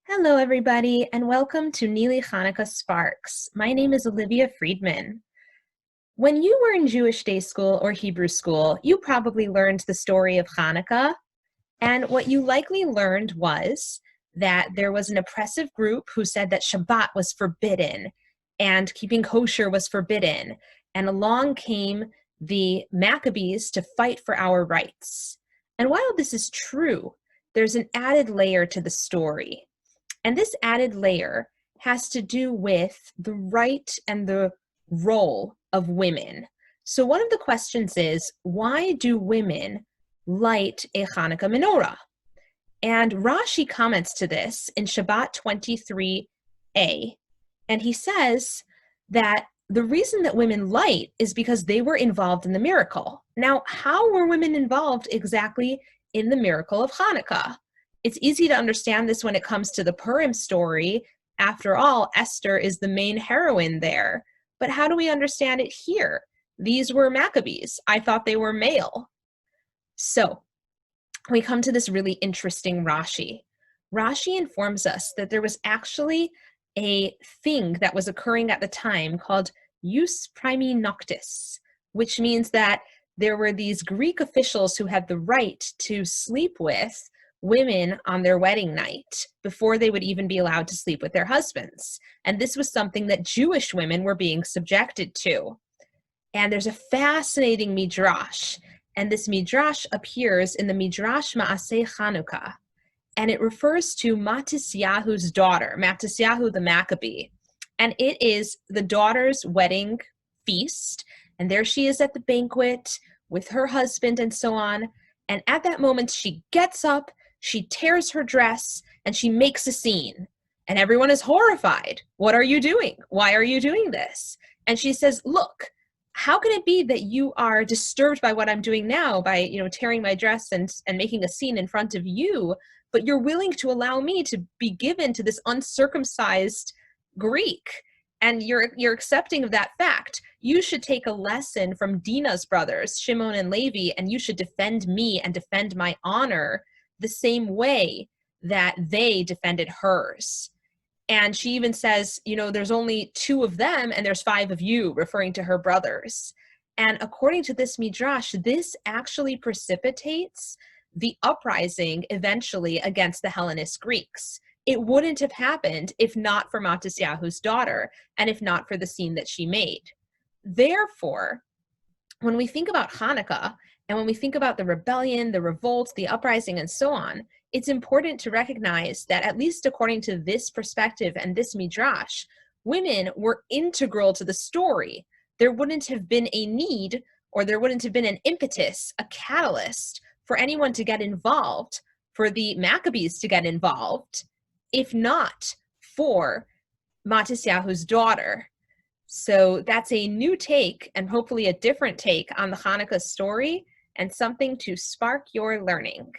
Hello, everybody, and welcome to Chanuka Sparks. My name is Olivia Friedman. When you were in Jewish day school or Hebrew school, you probably learned the story of Hanukkah, and what you likely learned was that there was an oppressive group who said that Shabbat was forbidden and keeping kosher was forbidden, and along came the Maccabees to fight for our rights. And while this is true, there's an added layer to the story. And this added layer has to do with the right and the role of women. So one of the questions is, why do women light a Hanukkah menorah? And Rashi comments to this in Shabbat 23a, and he says that the reason that women light is because they were involved in the miracle. Now, how were women involved exactly in the miracle of Hanukkah? It's easy to understand this when it comes to the Purim story. After all, Esther is the main heroine there. But how do we understand it here? These were Maccabees. I thought they were male. So we come to this really interesting Rashi. Rashi informs us that there was actually a thing that was occurring at the time called jus primi noctis, which means that there were these Greek officials who had the right to sleep with women on their wedding night before they would even be allowed to sleep with their husbands. And this was something that Jewish women were being subjected to. And there's a fascinating midrash, and this midrash appears in the Midrash Maaseh Chanukah, and it refers to Matisyahu's daughter, Matisyahu the Maccabee, and it is the daughter's wedding feast, and there she is at the banquet with her husband and so on, and at that moment she gets up, she tears her dress, and she makes a scene. And everyone is horrified. What are you doing? Why are you doing this? And she says, look, how can it be that you are disturbed by what I'm doing now by, tearing my dress and making a scene in front of you, but you're willing to allow me to be given to this uncircumcised Greek? And you're accepting of that fact. You should take a lesson from Dinah's brothers, Shimon and Levi, and you should defend me and defend my honor the same way that they defended hers. And she even says, there's only 2 of them and there's 5 of you, referring to her brothers. And according to this midrash, this actually precipitates the uprising eventually against the Hellenist Greeks. It wouldn't have happened if not for Matisyahu's daughter and if not for the scene that she made. Therefore, when we think about Hanukkah and when we think about the rebellion, the revolt, the uprising, and so on, it's important to recognize that, at least according to this perspective and this midrash, women were integral to the story. There wouldn't have been a need, or there wouldn't have been an impetus, a catalyst for anyone to get involved, for the Maccabees to get involved, if not for Matisyahu's daughter. So that's a new take, and hopefully a different take on the Hanukkah story, and something to spark your learning.